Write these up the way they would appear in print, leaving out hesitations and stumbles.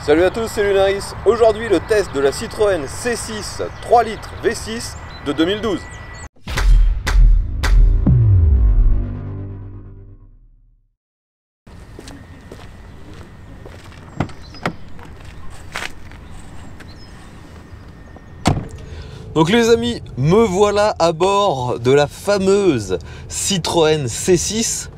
Salut à tous, c'est Lunaris. Aujourd'hui, le test de la Citroën C6 3 litres V6 de 2012. Donc les amis, me voilà à bord de la fameuse Citroën C6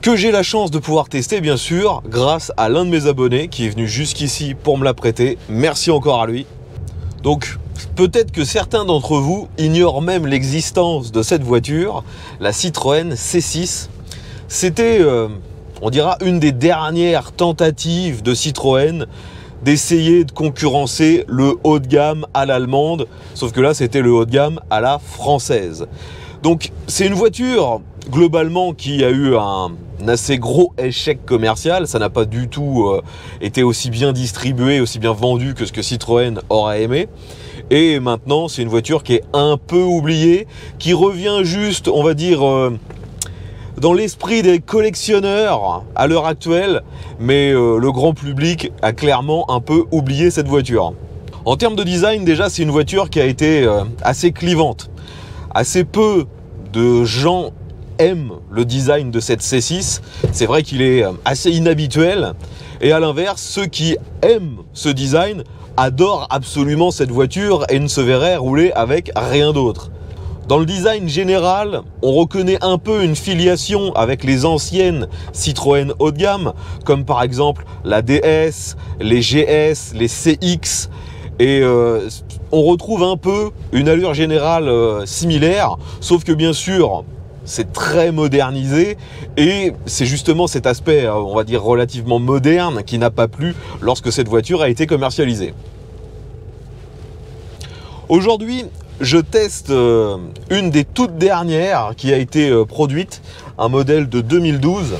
que j'ai la chance de pouvoir tester, bien sûr, grâce à l'un de mes abonnés qui est venu jusqu'ici pour me la prêter. Merci encore à lui. Donc peut-être que certains d'entre vous ignorent même l'existence de cette voiture, la Citroën C6. C'était, on dira, une des dernières tentatives de Citroën d'essayer de concurrencer le haut de gamme à l'allemande, sauf que là c'était le haut de gamme à la française. Donc c'est une voiture globalement qui a eu un assez gros échec commercial, ça n'a pas du tout été aussi bien distribué, aussi bien vendu que ce que Citroën aurait aimé. Et maintenant c'est une voiture qui est un peu oubliée, qui revient juste, on va dire, dans l'esprit des collectionneurs à l'heure actuelle, mais le grand public a clairement un peu oublié cette voiture. En termes de design, déjà, c'est une voiture qui a été assez clivante. Assez peu de gens aiment le design de cette C6. C'est vrai qu'il est assez inhabituel. Et à l'inverse, ceux qui aiment ce design adorent absolument cette voiture et ne se verraient rouler avec rien d'autre. Dans le design général, on reconnaît un peu une filiation avec les anciennes Citroën haut de gamme, comme par exemple la DS, les GS, les CX, et on retrouve un peu une allure générale similaire, sauf que bien sûr, c'est très modernisé, et c'est justement cet aspect, on va dire, relativement moderne qui n'a pas plu lorsque cette voiture a été commercialisée. Aujourd'hui, je teste une des toutes dernières qui a été produite, un modèle de 2012.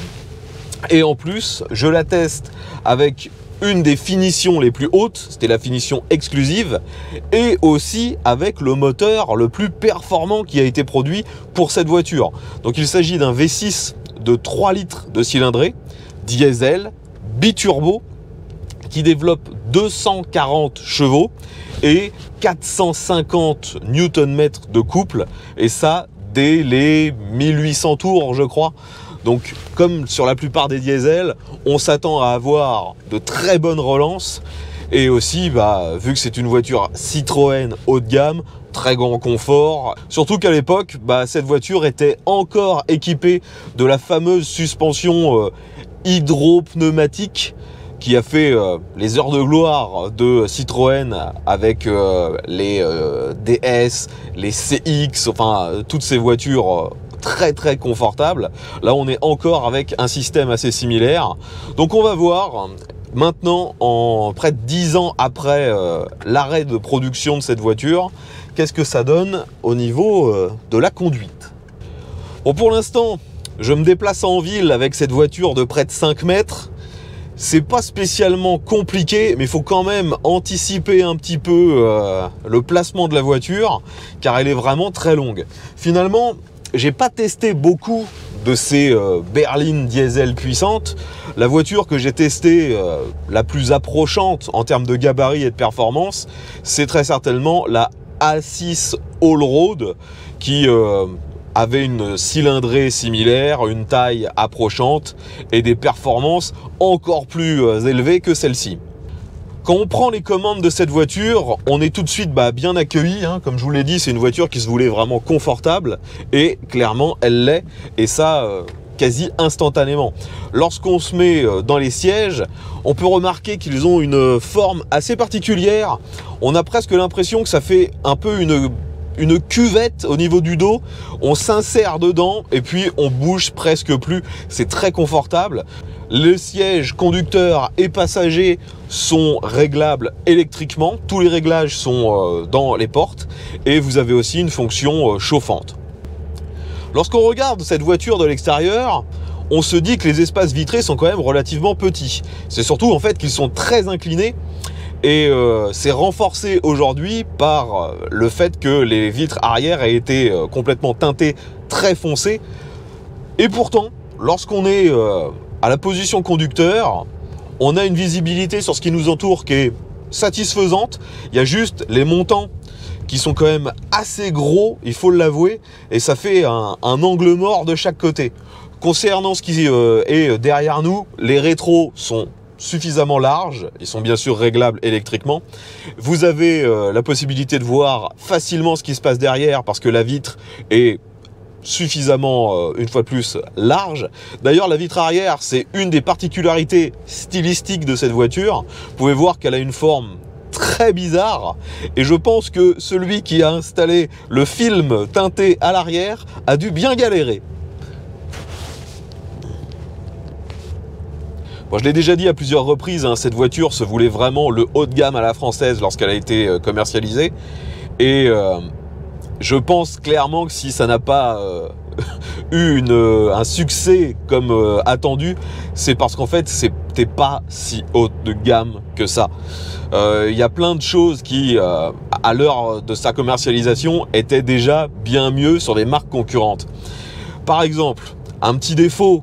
Et en plus, je la teste avec une des finitions les plus hautes, c'était la finition exclusive, et aussi avec le moteur le plus performant qui a été produit pour cette voiture. Donc il s'agit d'un V6 de 3 litres de cylindrée, diesel, biturbo, qui développe 240 chevaux et 450 Nm de couple, et ça dès les 1800 tours je crois. Donc comme sur la plupart des diesels, on s'attend à avoir de très bonnes relances, et aussi vu que c'est une voiture Citroën haut de gamme, très grand confort, surtout qu'à l'époque cette voiture était encore équipée de la fameuse suspension hydropneumatique qui a fait les heures de gloire de Citroën avec les DS, les CX, enfin toutes ces voitures très très confortables. Là on est encore avec un système assez similaire. Donc on va voir maintenant, en près de 10 ans après l'arrêt de production de cette voiture, qu'est-ce que ça donne au niveau de la conduite. Bon, pour l'instant, je me déplace en ville avec cette voiture de près de 5 mètres. C'est pas spécialement compliqué, mais il faut quand même anticiper un petit peu le placement de la voiture, car elle est vraiment très longue. Finalement, j'ai pas testé beaucoup de ces berlines diesel puissantes. La voiture que j'ai testée, la plus approchante en termes de gabarit et de performance, c'est très certainement la A6 Allroad, qui avait une cylindrée similaire, une taille approchante et des performances encore plus élevées que celle-ci. Quand on prend les commandes de cette voiture, on est tout de suite bien accueilli, hein. Comme je vous l'ai dit, c'est une voiture qui se voulait vraiment confortable, et clairement elle l'est, et ça quasi instantanément. Lorsqu'on se met dans les sièges, on peut remarquer qu'ils ont une forme assez particulière. On a presque l'impression que ça fait un peu une cuvette au niveau du dos. On s'insère dedans et puis on bouge presque plus. C'est très confortable. Les sièges conducteurs et passagers sont réglables électriquement. Tous les réglages sont dans les portes, et vous avez aussi une fonction chauffante. Lorsqu'on regarde cette voiture de l'extérieur, on se dit que les espaces vitrés sont quand même relativement petits. C'est surtout en fait qu'ils sont très inclinés. Et c'est renforcé aujourd'hui par le fait que les vitres arrière aient été complètement teintées très foncées. Et pourtant, lorsqu'on est à la position conducteur, On a une visibilité sur ce qui nous entoure qui est satisfaisante. Il y a juste les montants qui sont quand même assez gros, il faut l'avouer, et ça fait un angle mort de chaque côté. Concernant ce qui est derrière nous, les rétros sont suffisamment larges, ils sont bien sûr réglables électriquement. Vous avez la possibilité de voir facilement ce qui se passe derrière parce que la vitre est suffisamment, une fois de plus, large. D'ailleurs, la vitre arrière, c'est une des particularités stylistiques de cette voiture. Vous pouvez voir qu'elle a une forme très bizarre et je pense que celui qui a installé le film teinté à l'arrière a dû bien galérer. Bon, je l'ai déjà dit à plusieurs reprises, hein, cette voiture se voulait vraiment le haut de gamme à la française lorsqu'elle a été commercialisée et je pense clairement que si ça n'a pas eu un succès comme attendu, c'est parce qu'en fait c'était pas si haut de gamme que ça. Y a plein de choses qui, à l'heure de sa commercialisation, étaient déjà bien mieux sur des marques concurrentes. Par exemple, un petit défaut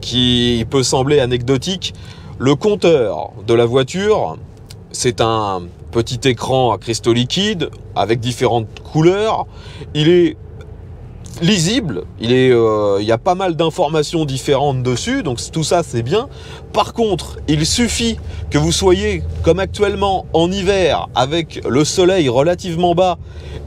qui peut sembler anecdotique, le compteur de la voiture, c'est un petit écran à cristaux liquides avec différentes couleurs. Il est lisible, il y a pas mal d'informations différentes dessus, donc tout ça c'est bien. Par contre, il suffit que vous soyez comme actuellement en hiver avec le soleil relativement bas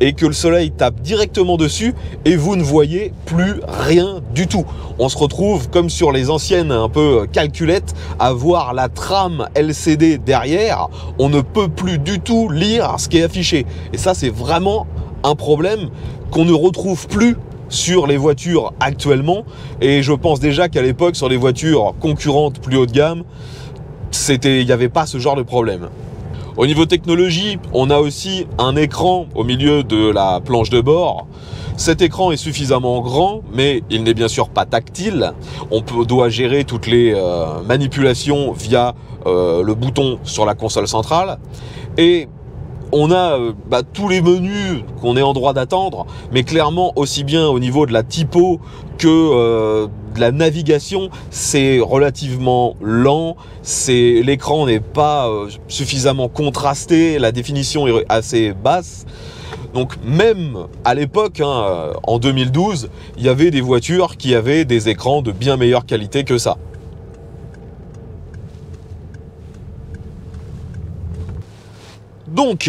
et que le soleil tape directement dessus et vous ne voyez plus rien du tout. On se retrouve comme sur les anciennes un peu calculettes à voir la trame LCD derrière. On ne peut plus du tout lire ce qui est affiché et ça c'est vraiment un problème qu'on ne retrouve plus sur les voitures actuellement, et je pense déjà qu'à l'époque sur les voitures concurrentes plus haut de gamme, il n'y avait pas ce genre de problème. Au niveau technologie, on a aussi un écran au milieu de la planche de bord. Cet écran est suffisamment grand, mais il n'est bien sûr pas tactile. On doit gérer toutes les manipulations via le bouton sur la console centrale, et on a tous les menus qu'on est en droit d'attendre, mais clairement aussi bien au niveau de la typo que de la navigation, c'est relativement lent, l'écran n'est pas suffisamment contrasté, la définition est assez basse. Donc même à l'époque, hein, en 2012, il y avait des voitures qui avaient des écrans de bien meilleure qualité que ça. Donc,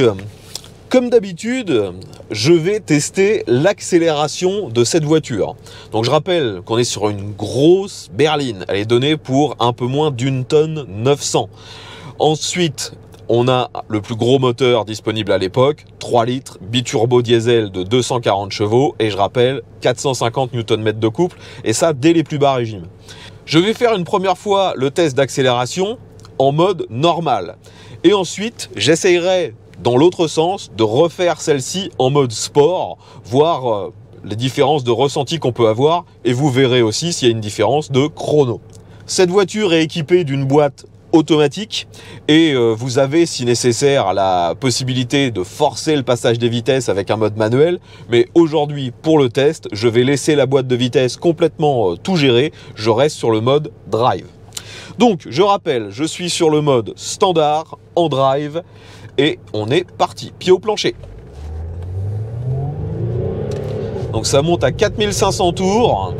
comme d'habitude, je vais tester l'accélération de cette voiture. Donc je rappelle qu'on est sur une grosse berline. Elle est donnée pour un peu moins d'1 tonne 900. Ensuite, on a le plus gros moteur disponible à l'époque, 3 litres, biturbo diesel de 240 chevaux, et je rappelle, 450 Nm de couple, et ça dès les plus bas régimes. Je vais faire une première fois le test d'accélération en mode normal. Et ensuite, j'essayerai dans l'autre sens de refaire celle-ci en mode sport, voir les différences de ressenti qu'on peut avoir, et vous verrez aussi s'il y a une différence de chrono. Cette voiture est équipée d'une boîte automatique et vous avez, si nécessaire, la possibilité de forcer le passage des vitesses avec un mode manuel, mais aujourd'hui, pour le test, je vais laisser la boîte de vitesse complètement tout gérer, je reste sur le mode drive. Donc, je rappelle, je suis sur le mode standard, en drive, et on est parti, pied au plancher. Donc ça monte à 4500 tours,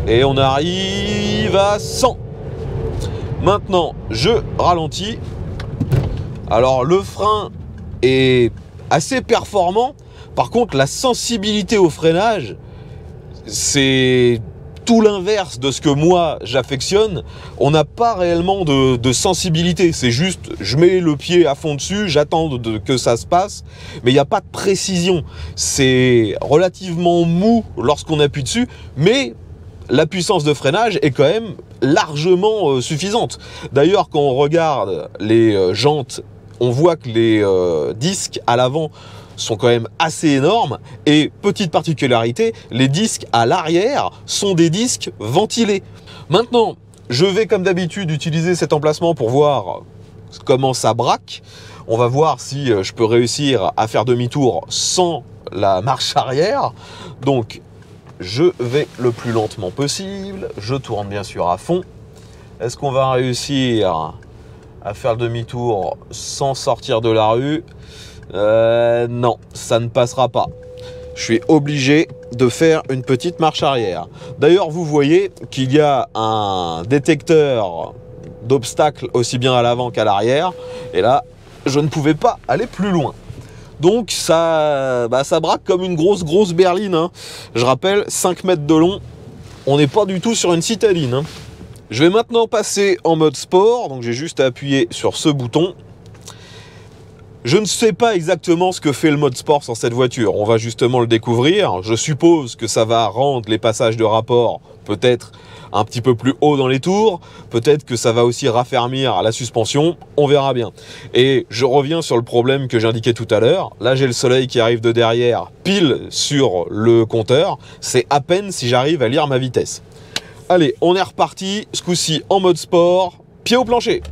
et on arrive à 100. Maintenant, je ralentis. Alors, le frein est assez performant, par contre, la sensibilité au freinage, c'est tout l'inverse de ce que moi j'affectionne. On n'a pas réellement de sensibilité, c'est juste je mets le pied à fond dessus, j'attends que ça se passe, mais il n'y a pas de précision. C'est relativement mou lorsqu'on appuie dessus, mais la puissance de freinage est quand même largement suffisante. D'ailleurs, quand on regarde les jantes, on voit que les disques à l'avant sont quand même assez énormes, et petite particularité, les disques à l'arrière sont des disques ventilés. Maintenant, je vais comme d'habitude utiliser cet emplacement pour voir comment ça braque. On va voir si je peux réussir à faire demi-tour sans la marche arrière. Donc je vais le plus lentement possible, je tourne bien sûr à fond, Est-ce qu'on va réussir à faire le demi-tour sans sortir de la rue? Non, ça ne passera pas. Je suis obligé de faire une petite marche arrière. D'ailleurs, vous voyez qu'il y a un détecteur d'obstacles aussi bien à l'avant qu'à l'arrière. Et là, je ne pouvais pas aller plus loin. Donc ça braque comme une grosse berline. Hein. Je rappelle, 5 mètres de long. On n'est pas du tout sur une citadine. Hein. Je vais maintenant passer en mode sport. Donc j'ai juste à appuyer sur ce bouton. Je ne sais pas exactement ce que fait le mode sport sur cette voiture. On va justement le découvrir. Je suppose que ça va rendre les passages de rapport peut-être un petit peu plus haut dans les tours. Peut-être que ça va aussi raffermir la suspension. On verra bien. Et je reviens sur le problème que j'indiquais tout à l'heure. Là, j'ai le soleil qui arrive de derrière, pile sur le compteur. C'est à peine si j'arrive à lire ma vitesse. Allez, on est reparti. Ce coup-ci en mode sport. Pied au plancher.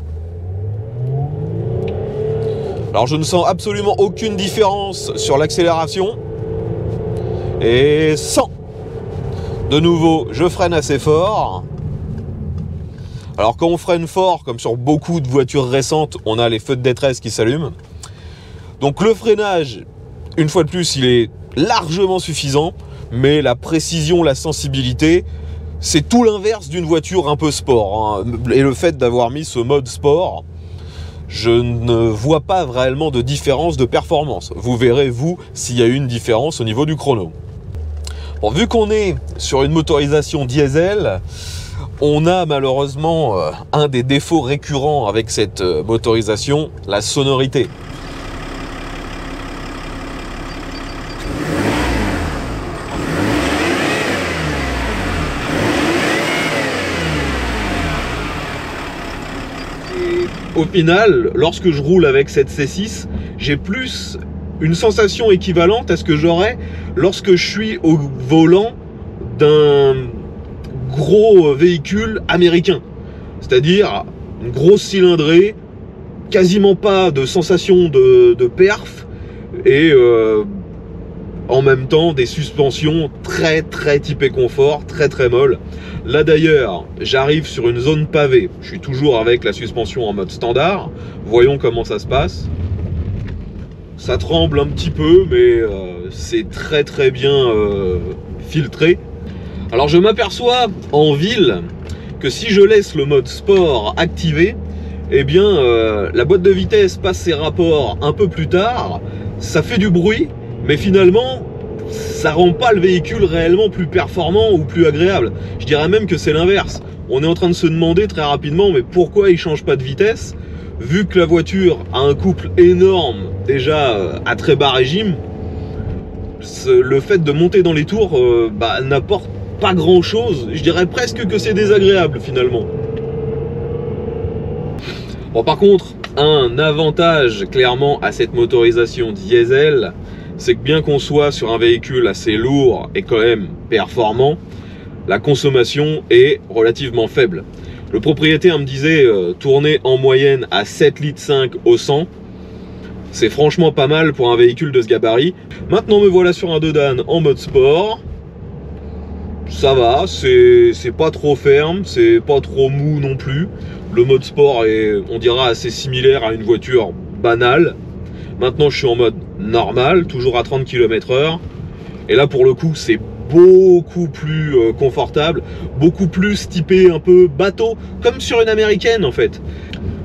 Alors je ne sens absolument aucune différence sur l'accélération. Et 100. De nouveau, je freine assez fort. Alors quand on freine fort, comme sur beaucoup de voitures récentes, on a les feux de détresse qui s'allument. Donc le freinage, une fois de plus, il est largement suffisant. Mais la précision, la sensibilité, c'est tout l'inverse d'une voiture un peu sport. Hein. Et le fait d'avoir mis ce mode sport, je ne vois pas réellement de différence de performance. Vous verrez, vous, s'il y a une différence au niveau du chrono. Bon, vu qu'on est sur une motorisation diesel, on a malheureusement un des défauts récurrents avec cette motorisation, la sonorité. Au final, lorsque je roule avec cette C6, j'ai plus une sensation équivalente à ce que j'aurais lorsque je suis au volant d'un gros véhicule américain. C'est-à-dire une grosse cylindrée, quasiment pas de sensation de perf et en même temps des suspensions très typées confort, très molles. Là d'ailleurs, j'arrive sur une zone pavée. Je suis toujours avec la suspension en mode standard. Voyons comment ça se passe. Ça tremble un petit peu, mais c'est très bien filtré. Alors je m'aperçois en ville que si je laisse le mode sport activé, eh bien la boîte de vitesse passe ses rapports un peu plus tard. Ça fait du bruit, mais finalement ça rend pas le véhicule réellement plus performant ou plus agréable. Je dirais même que c'est l'inverse. On est en train de se demander très rapidement, mais pourquoi il change pas de vitesse, vu que la voiture a un couple énorme déjà à très bas régime. Le fait de monter dans les tours n'apporte pas grand chose. Je dirais presque que c'est désagréable finalement. Bon, par contre, un avantage clairement à cette motorisation diesel, c'est que bien qu'on soit sur un véhicule assez lourd et quand même performant, la consommation est relativement faible. Le propriétaire me disait tourner en moyenne à 7,5 litres au 100. C'est franchement pas mal pour un véhicule de ce gabarit. Maintenant me voilà sur un Dodane en mode sport. Ça va, c'est pas trop ferme, c'est pas trop mou non plus. Le mode sport est, on dira, assez similaire à une voiture banale. Maintenant je suis en mode normal, toujours à 30 km/h. Et là pour le coup c'est beaucoup plus confortable, beaucoup plus typé un peu bateau, comme sur une américaine en fait.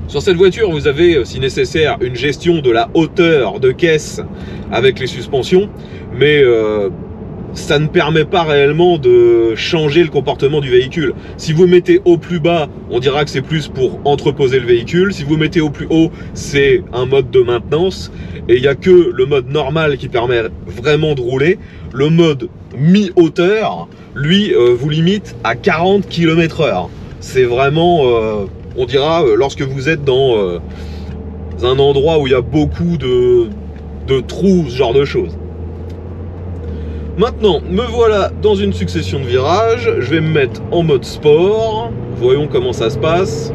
Sur cette voiture vous avez, si nécessaire, une gestion de la hauteur de caisse avec les suspensions, mais ça ne permet pas réellement de changer le comportement du véhicule. Si vous mettez au plus bas, on dira que c'est plus pour entreposer le véhicule. Si vous mettez au plus haut, c'est un mode de maintenance. Et il n'y a que le mode normal qui permet vraiment de rouler. Le mode mi-hauteur, lui, vous limite à 40 km/h. C'est vraiment, on dira, lorsque vous êtes dans un endroit où il y a beaucoup de trous, ce genre de choses. Maintenant, me voilà dans une succession de virages. Je vais me mettre en mode sport. Voyons comment ça se passe.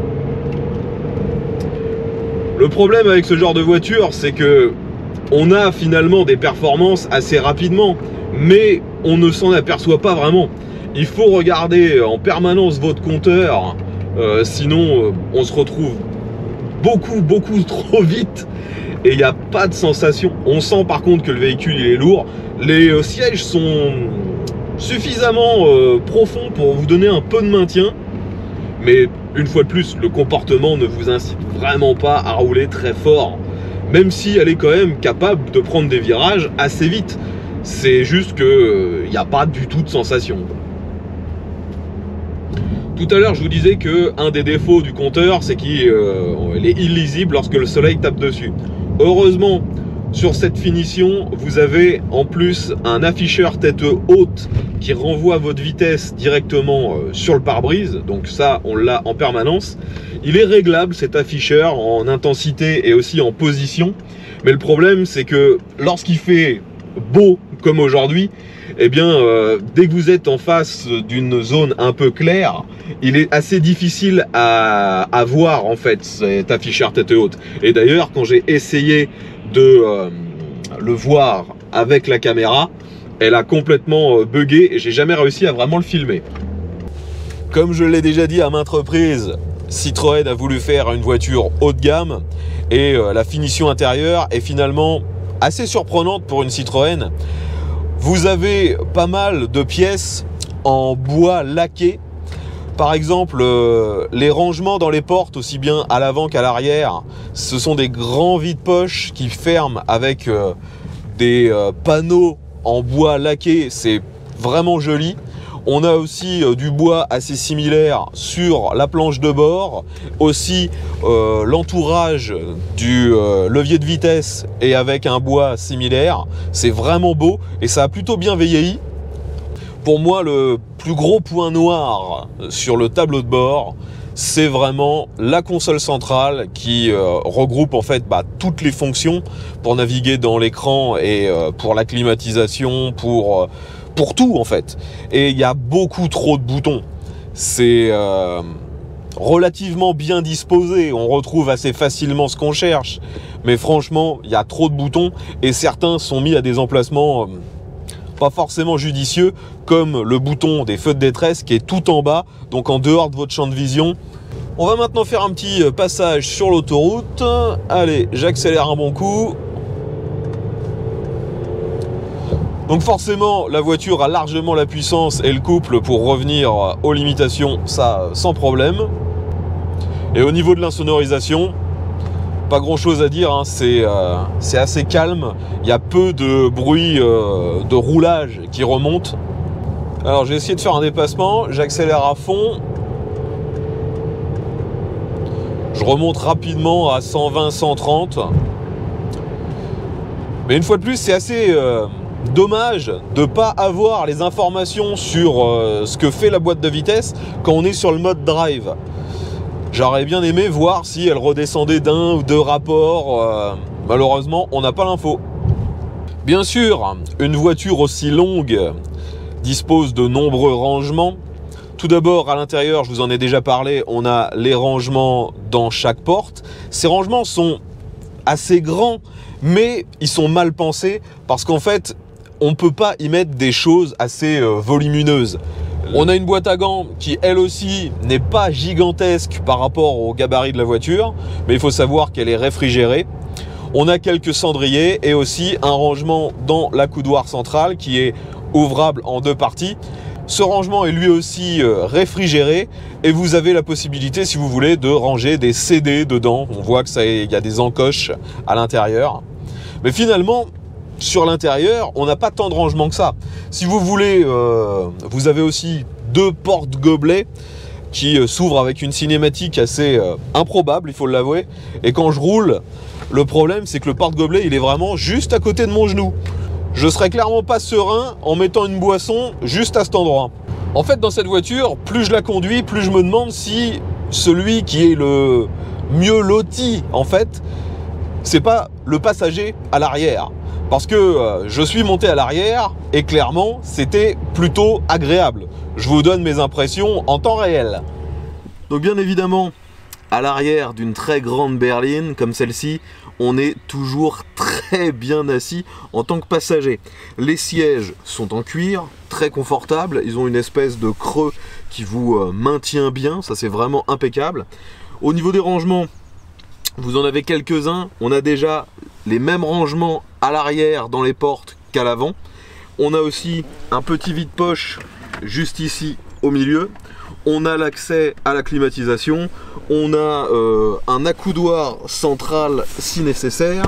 Le problème avec ce genre de voiture, c'est que on a finalement des performances assez rapidement, mais on ne s'en aperçoit pas vraiment. Il faut regarder en permanence votre compteur Sinon, on se retrouve beaucoup trop vite et il n'y a pas de sensation. On sent par contre que le véhicule il est lourd. Les sièges sont suffisamment profonds pour vous donner un peu de maintien, mais une fois de plus, le comportement ne vous incite vraiment pas à rouler très fort, même si elle est quand même capable de prendre des virages assez vite. C'est juste que il n'y a pas du tout de sensation. Tout à l'heure, je vous disais que un des défauts du compteur, c'est qu'il est illisible lorsque le soleil tape dessus. Heureusement, sur cette finition, vous avez en plus un afficheur tête haute qui renvoie votre vitesse directement sur le pare-brise. Donc ça, on l'a en permanence. Il est réglable, cet afficheur, en intensité et aussi en position. Mais le problème, c'est que lorsqu'il fait beau comme aujourd'hui, eh bien, dès que vous êtes en face d'une zone un peu claire, il est assez difficile à voir en fait cet afficheur tête haute. Et d'ailleurs, quand j'ai essayé de le voir avec la caméra, elle a complètement bugué et j'ai jamais réussi à vraiment le filmer. Comme je l'ai déjà dit à maintes reprises, Citroën a voulu faire une voiture haut de gamme et la finition intérieure est finalement assez surprenante pour une Citroën. Vous avez pas mal de pièces en bois laqué. Par exemple, les rangements dans les portes, aussi bien à l'avant qu'à l'arrière, ce sont des grands vide-poches qui ferment avec des panneaux en bois laqué. C'est vraiment joli. On a aussi du bois assez similaire sur la planche de bord. Aussi, l'entourage du levier de vitesse est avec un bois similaire. C'est vraiment beau et ça a plutôt bien vieilli. Pour moi, le plus gros point noir sur le tableau de bord, c'est vraiment la console centrale qui regroupe en fait toutes les fonctions pour naviguer dans l'écran et pour la climatisation, pour tout en fait. Et il y a beaucoup trop de boutons. C'est relativement bien disposé, on retrouve assez facilement ce qu'on cherche, mais franchement, il y a trop de boutons et certains sont mis à des emplacements pas forcément judicieux, comme le bouton des feux de détresse qui est tout en bas, donc en dehors de votre champ de vision. On va maintenant faire un petit passage sur l'autoroute. Allez, j'accélère un bon coup. Donc forcément, la voiture a largement la puissance et le couple pour revenir aux limitations, ça sans problème. Et au niveau de l'insonorisation, pas grand chose à dire, hein. C'est assez calme, il y a peu de bruit de roulage qui remonte. Alors j'ai essayé de faire un dépassement, j'accélère à fond. Je remonte rapidement à 120-130. Mais une fois de plus, c'est assez dommage de ne pas avoir les informations sur ce que fait la boîte de vitesse quand on est sur le mode drive. J'aurais bien aimé voir si elle redescendait d'un ou deux rapports. Malheureusement, on n'a pas l'info. Bien sûr, une voiture aussi longue dispose de nombreux rangements. Tout d'abord, à l'intérieur, je vous en ai déjà parlé, on a les rangements dans chaque porte. Ces rangements sont assez grands, mais ils sont mal pensés parce qu'en fait, on ne peut pas y mettre des choses assez volumineuses. On a une boîte à gants qui, elle aussi, n'est pas gigantesque par rapport au gabarit de la voiture, mais il faut savoir qu'elle est réfrigérée. On a quelques cendriers et aussi un rangement dans la coudoir centrale qui est ouvrable en deux parties. Ce rangement est lui aussi réfrigéré et vous avez la possibilité, si vous voulez, de ranger des CD dedans. On voit qu'il y a des encoches à l'intérieur. Mais finalement, sur l'intérieur, on n'a pas tant de rangement que ça. Si vous voulez, vous avez aussi deux portes gobelets qui s'ouvrent avec une cinématique assez improbable, il faut l'avouer. Et quand je roule, le problème, c'est que le porte-gobelet, il est vraiment juste à côté de mon genou. Je serais clairement pas serein en mettant une boisson juste à cet endroit. En fait, dans cette voiture, plus je la conduis, plus je me demande si celui qui est le mieux loti, en fait, c'est pas le passager à l'arrière. Parce que je suis monté à l'arrière et clairement, c'était plutôt agréable. Je vous donne mes impressions en temps réel. Donc bien évidemment, à l'arrière d'une très grande berline comme celle-ci, on est toujours très bien assis en tant que passager. Les sièges sont en cuir, très confortables, ils ont une espèce de creux qui vous maintient bien, ça c'est vraiment impeccable. Au niveau des rangements, vous en avez quelques-uns, on a déjà les mêmes rangements à l'arrière dans les portes qu'à l'avant. On a aussi un petit vide-poche juste ici au milieu. On a l'accès à la climatisation, on a un accoudoir central si nécessaire,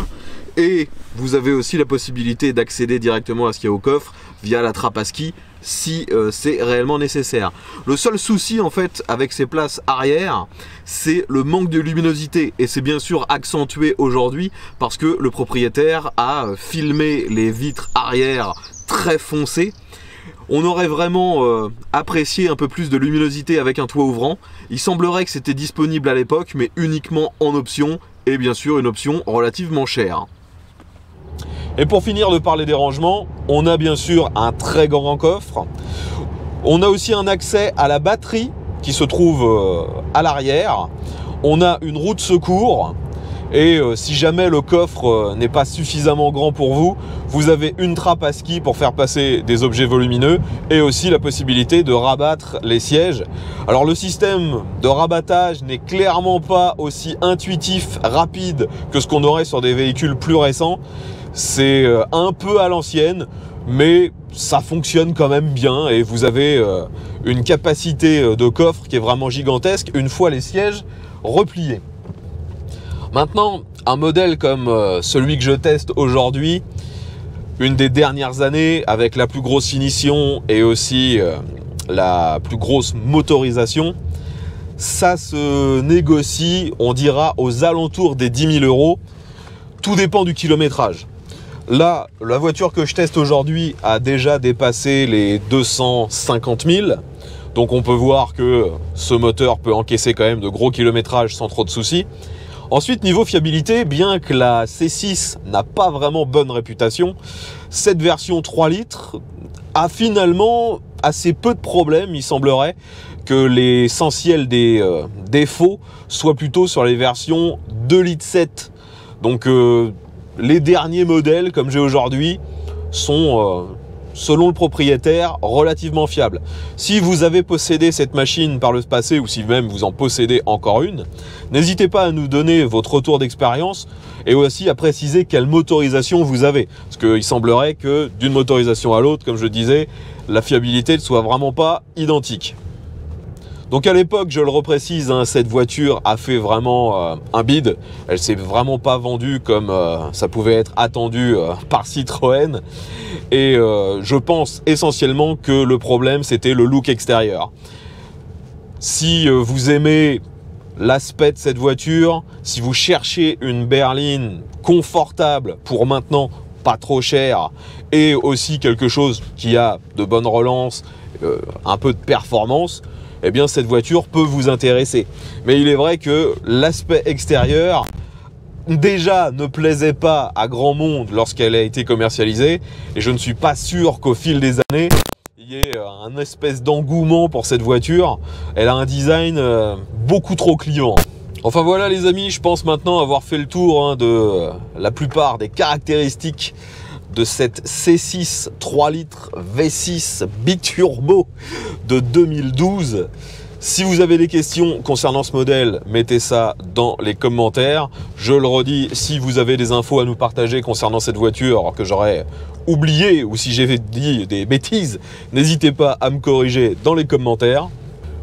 et vous avez aussi la possibilité d'accéder directement à ce qu'il y a au coffre via la trappe à ski si c'est réellement nécessaire. Le seul souci en fait avec ces places arrière, c'est le manque de luminosité, et c'est bien sûr accentué aujourd'hui parce que le propriétaire a filmé les vitres arrière très foncées. On aurait vraiment apprécié un peu plus de luminosité avec un toit ouvrant. Il semblerait que c'était disponible à l'époque, mais uniquement en option, et bien sûr une option relativement chère. Et pour finir de parler des rangements, on a bien sûr un très grand coffre. On a aussi un accès à la batterie qui se trouve à l'arrière. On a une roue de secours. Et si jamais le coffre n'est pas suffisamment grand pour vous, vous avez une trappe à ski pour faire passer des objets volumineux et aussi la possibilité de rabattre les sièges. Alors le système de rabattage n'est clairement pas aussi intuitif, rapide que ce qu'on aurait sur des véhicules plus récents. C'est un peu à l'ancienne, mais ça fonctionne quand même bien et vous avez une capacité de coffre qui est vraiment gigantesque une fois les sièges repliés. Maintenant, un modèle comme celui que je teste aujourd'hui, une des dernières années avec la plus grosse finition et aussi la plus grosse motorisation, ça se négocie, on dira, aux alentours des 10 000 €. Tout dépend du kilométrage. Là, la voiture que je teste aujourd'hui a déjà dépassé les 250 000. Donc on peut voir que ce moteur peut encaisser quand même de gros kilométrages sans trop de soucis. Ensuite, niveau fiabilité, bien que la C6 n'a pas vraiment bonne réputation, cette version 3 litres a finalement assez peu de problèmes. Il semblerait que l'essentiel des défauts soit plutôt sur les versions 2 litres 7. Donc les derniers modèles comme j'ai aujourd'hui sont, selon le propriétaire, relativement fiables. Si vous avez possédé cette machine par le passé ou si même vous en possédez encore une, n'hésitez pas à nous donner votre retour d'expérience et aussi à préciser quelle motorisation vous avez. Parce qu'il semblerait que d'une motorisation à l'autre, comme je le disais, la fiabilité ne soit vraiment pas identique. Donc à l'époque, je le reprécise, hein, cette voiture a fait vraiment un bid. Elle s'est vraiment pas vendue comme ça pouvait être attendu par Citroën. Et je pense essentiellement que le problème, c'était le look extérieur. Si vous aimez l'aspect de cette voiture, si vous cherchez une berline confortable pour maintenant, pas trop cher, et aussi quelque chose qui a de bonnes relances, un peu de performance, eh bien cette voiture peut vous intéresser. Mais il est vrai que l'aspect extérieur déjà ne plaisait pas à grand monde lorsqu'elle a été commercialisée, et je ne suis pas sûr qu'au fil des années il y ait un espèce d'engouement pour cette voiture. Elle a un design beaucoup trop clivant. Enfin voilà les amis, je pense maintenant avoir fait le tour de la plupart des caractéristiques de cette C6 3 litres V6 biturbo de 2012. Si vous avez des questions concernant ce modèle, mettez ça dans les commentaires. Je le redis, si vous avez des infos à nous partager concernant cette voiture que j'aurais oublié ou si j'ai dit des bêtises, n'hésitez pas à me corriger dans les commentaires.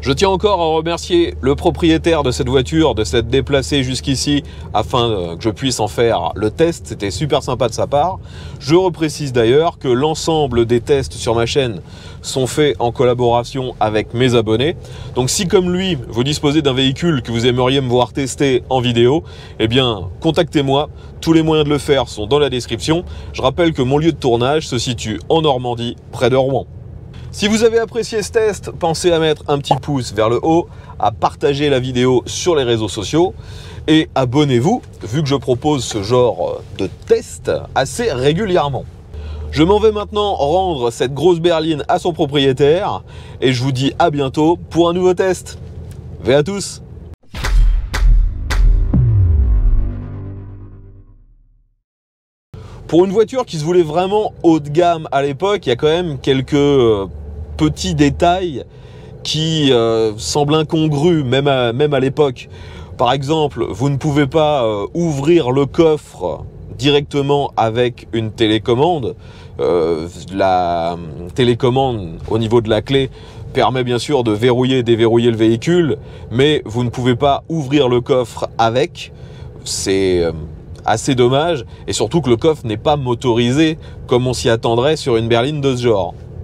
Je tiens encore à remercier le propriétaire de cette voiture de s'être déplacé jusqu'ici afin que je puisse en faire le test. C'était super sympa de sa part. Je reprécise d'ailleurs que l'ensemble des tests sur ma chaîne sont faits en collaboration avec mes abonnés. Donc si comme lui, vous disposez d'un véhicule que vous aimeriez me voir tester en vidéo, eh bien contactez-moi. Tous les moyens de le faire sont dans la description. Je rappelle que mon lieu de tournage se situe en Normandie, près de Rouen. Si vous avez apprécié ce test, pensez à mettre un petit pouce vers le haut, à partager la vidéo sur les réseaux sociaux et abonnez-vous, vu que je propose ce genre de test assez régulièrement. Je m'en vais maintenant rendre cette grosse berline à son propriétaire et je vous dis à bientôt pour un nouveau test. Ve à tous! Pour une voiture qui se voulait vraiment haut de gamme à l'époque, il y a quand même quelques petits détails qui semblent incongrus, même à l'époque. Par exemple, vous ne pouvez pas ouvrir le coffre directement avec une télécommande. La télécommande au niveau de la clé permet bien sûr de verrouiller et déverrouiller le véhicule, mais vous ne pouvez pas ouvrir le coffre avec. C'est assez dommage, et surtout que le coffre n'est pas motorisé comme on s'y attendrait sur une berline de ce genre.